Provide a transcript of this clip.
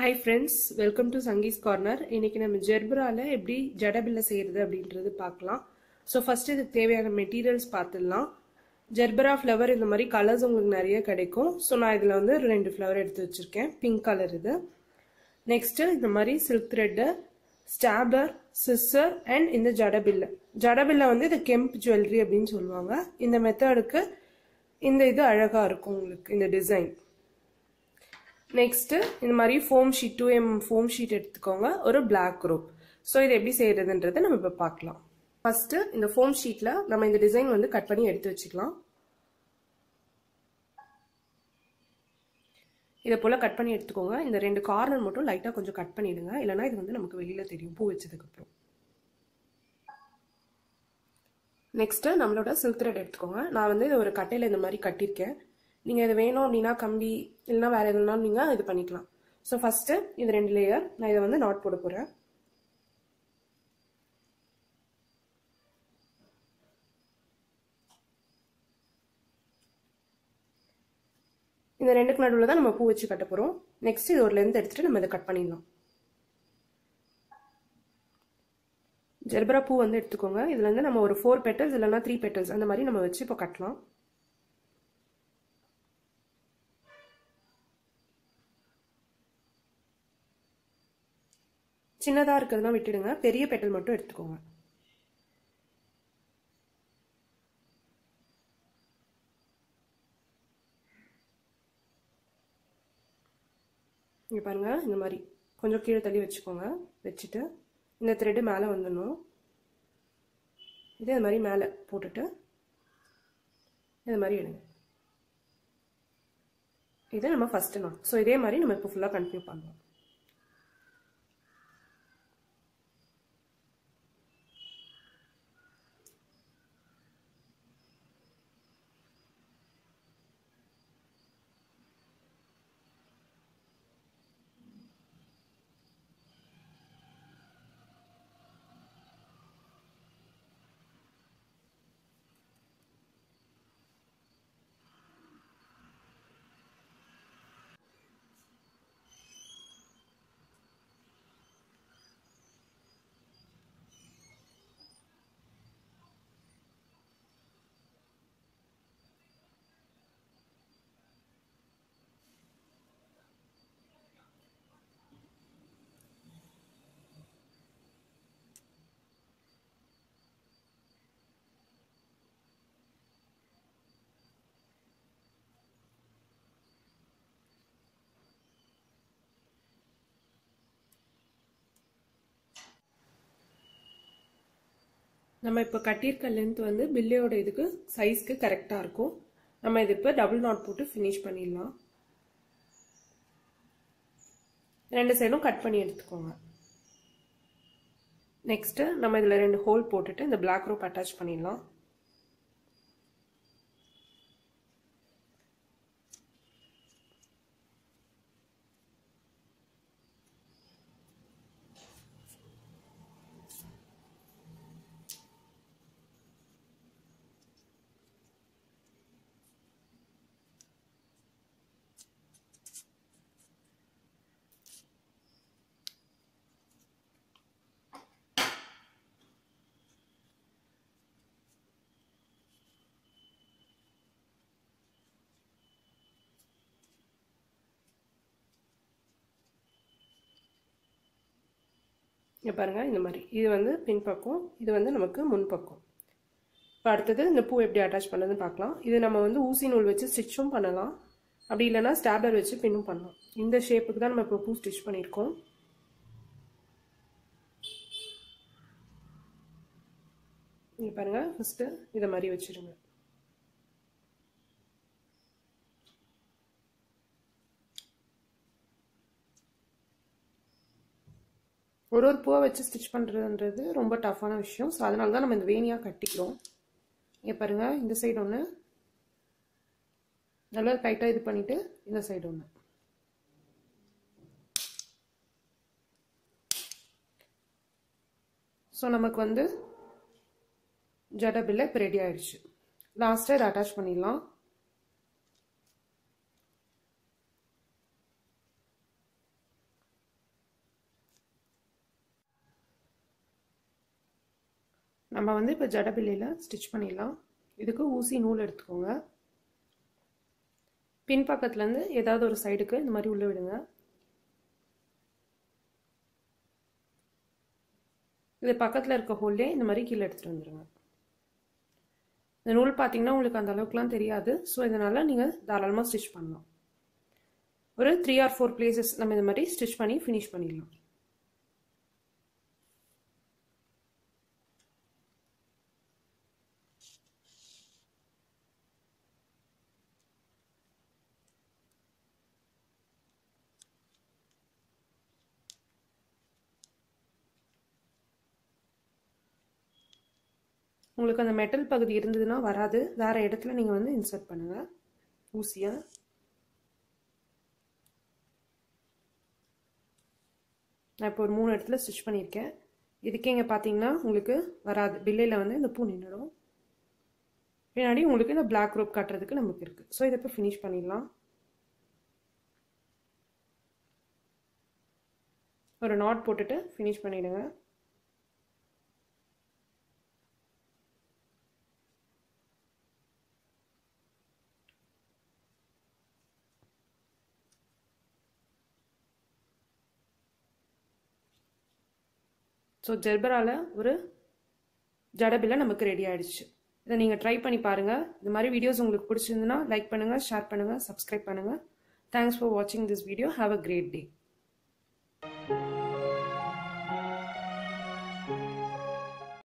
Hi friends, welcome to Sangee's Corner. இன்னைக்கு நம்ம ஜெர்பரால எப்படி ஜடபில்ல செய்யறது அப்படின்றது பார்க்கலாம். So first இதுக்கு தேவையான மெட்டீரியல்ஸ் பார்த்துடலாம். ஜெர்பரா ஃப்ளவர் இந்த மாதிரி கலர்ஸ் உங்களுக்கு நிறைய கிடைக்கும். ஸோ நான் இதில் வந்து ரெண்டு ஃப்ளவர் எடுத்து வச்சிருக்கேன். பிங்க் கலர் இது. நெக்ஸ்ட் இந்த மாதிரி silk thread, stapler, scissor and இந்த ஜடபில்ல. ஜடபில்ல வந்து இது கெம்ப் ஜுவல்லரி அப்படின்னு சொல்லுவாங்க. இந்த மெத்தடுக்கு இந்த இது அழகா இருக்கும் உங்களுக்கு இந்த டிசைன். நெக்ஸ்ட் இந்த மாதிரி foam sheet 2mm foam sheet எடுத்துக்கோங்க, ஒரு பிளாக் ரோப். ஸோ இது எப்படி செய்யறதுன்றதை நம்ம இப்போ பார்க்கலாம். ஃபர்ஸ்ட் இந்த ஃபோம் ஷீட்ல நம்ம இந்த டிசைன் வந்து கட் பண்ணி எடுத்து வச்சுக்கலாம். இதை போல கட் பண்ணி எடுத்துக்கோங்க. இந்த ரெண்டு கார்னர் மட்டும் லைட்டா கொஞ்சம் கட் பண்ணிடுங்க, இல்லைன்னா இது வந்து நமக்கு வெளியில தெரியும் பூ வச்சதுக்கு அப்புறம். நெக்ஸ்ட் நம்மளோட சில்க் த்ரெட் எடுத்துக்கோங்க. நான் வந்து இது ஒரு கட்டையில இந்த மாதிரி கட்டியிருக்கேன். நீங்கள் இது வேணும் அப்படின்னா கம்பி இல்லைன்னா வேறு எதுனாலும் நீங்கள் இது பண்ணிக்கலாம். ஸோ ஃபஸ்ட்டு இது ரெண்டு லேயர் நான் இதை வந்து நாட் போட போகிறேன். இந்த ரெண்டுக்கு நடுவில் தான் நம்ம பூ வச்சு கட்ட போகிறோம். நெக்ஸ்ட் இது ஒரு லென்த் எடுத்துகிட்டு நம்ம இதை கட் பண்ணிடலாம். ஜெர்பரா பூ வந்து எடுத்துக்கோங்க. இதில் வந்து நம்ம ஒரு 4 petals இல்லைன்னா 3 petals அந்த மாதிரி நம்ம வச்சு இப்போ கட்டலாம். சின்னதாக இருக்கிறதுனா விட்டுடுங்க, பெரிய பெட்டல் மட்டும் எடுத்துக்கோங்க. இங்கே பாருங்க, இந்த மாதிரி கொஞ்சம் கீழே தள்ளி வச்சுக்கோங்க. வச்சுட்டு இந்த த்ரெட்டு மேலே வந்துடணும். இதே இது மாதிரி மேலே போட்டுட்டு இது மாதிரி எடுங்க. இது நம்ம ஃபர்ஸ்ட் நாட். ஸோ இதே மாதிரி நம்ம இப்போ ஃபுல்லாக கண்டினியூ பண்ணலாம். நம்ம இப்போ கட்டியிருக்க லென்த் வந்து பில்லையோட இதுக்கு சைஸ்க்கு கரெக்டாக இருக்கும். நம்ம இது இப்போ டபுள் நாட் போட்டு ஃபினிஷ் பண்ணிடலாம். ரெண்டு சைடும் கட் பண்ணி எடுத்துக்கோங்க. நெக்ஸ்ட்டு நம்ம இதில் 2 ஹோல் போட்டுட்டு இந்த பிளாக் ரோப் அட்டாச் பண்ணிடலாம். இங்கே பாருங்கள், இந்த மாதிரி இது வந்து பின்பக்கம், இது வந்து நமக்கு முன்பக்கம். இப்போ அடுத்தது இந்த பூ எப்படி அட்டாச் பண்ணுறதுன்னு பார்க்கலாம். இது நம்ம வந்து ஊசி நூல் வச்சு ஸ்டிச்சும் பண்ணலாம், அப்படி இல்லைன்னா ஸ்டாப்லர் வச்சு பின்னும் பண்ணலாம். இந்த ஷேப்புக்கு தான் நம்ம இப்போ பூ ஸ்டிச் பண்ணியிருக்கோம். இங்கே பாருங்கள், ஃபஸ்ட்டு இதை மாதிரி வச்சுருங்க. ஒரு பூவை வச்சு ஸ்டிச் பண்ணுறதுன்றது ரொம்ப டஃப்பான விஷயம். ஸோ அதனால தான் நம்ம இந்த வேணியாக கட்டிக்கிறோம். இங்கே பாருங்கள், இந்த சைடு ஒன்று நல்லா டைட்டாக இது பண்ணிவிட்டு இந்த சைடு ஒன்று. ஸோ நமக்கு வந்து ஜடபில்லை இப்போ ரெடி ஆயிடுச்சு. லாஸ்ட்டாக இதை அட்டாச் பண்ணிடலாம். நம்ம வந்து இப்போ ஜடை பிள்ளையில் ஸ்டிச் பண்ணிடலாம். இதுக்கு ஊசி நூல் எடுத்துக்கோங்க. பின் பக்கத்துலேருந்து ஏதாவது ஒரு சைடுக்கு இந்த மாதிரி உள்ளே விடுங்க. இது பக்கத்தில் இருக்க ஹோல்லே இந்த மாதிரி கீழே எடுத்துகிட்டு வந்துடுங்க. இந்த நூல் பார்த்தீங்கன்னா உங்களுக்கு அந்த அளவுக்குலாம் தெரியாது. ஸோ இதனால் நீங்கள் தாராளமாக ஸ்டிச் பண்ணலாம். ஒரு 3 or 4 places நம்ம இந்த மாதிரி ஸ்டிச் பண்ணி ஃபினிஷ் பண்ணிடலாம். உங்களுக்கு அந்த மெட்டல் பகுதி இருந்ததுன்னா வராது. வேறு இடத்துல நீங்கள் வந்து இன்சர்ட் பண்ணுங்கள் ஊசியை. நான் இப்போ ஒரு 3 இடத்துல ஸ்டிச் பண்ணியிருக்கேன். இதுக்கே இங்கே பார்த்தீங்கன்னா உங்களுக்கு வராது. பில்லையில் வந்து இந்த பூ நின்றுடும். பின்னாடி உங்களுக்கு இந்த பிளாக் ரோப் கட்டுறதுக்கு நமக்கு இருக்குது. ஸோ இதை இப்போ ஃபினிஷ் பண்ணிடலாம். ஒரு நாட் போட்டுட்டு ஃபினிஷ் பண்ணிவிடுங்க. ஸோ ஜெர்பரால ஒரு ஜடை பிள்ளை நமக்கு ரெடி ஆகிடுச்சு. இதை நீங்கள் ட்ரை பண்ணி பாருங்கள். இந்த மாதிரி வீடியோஸ் உங்களுக்கு பிடிச்சிருந்துன்னா லைக் பண்ணுங்கள், ஷேர் பண்ணுங்கள், சப்ஸ்கிரைப் பண்ணுங்கள். தேங்க்ஸ் ஃபார் வாட்சிங் this video. Have a great day.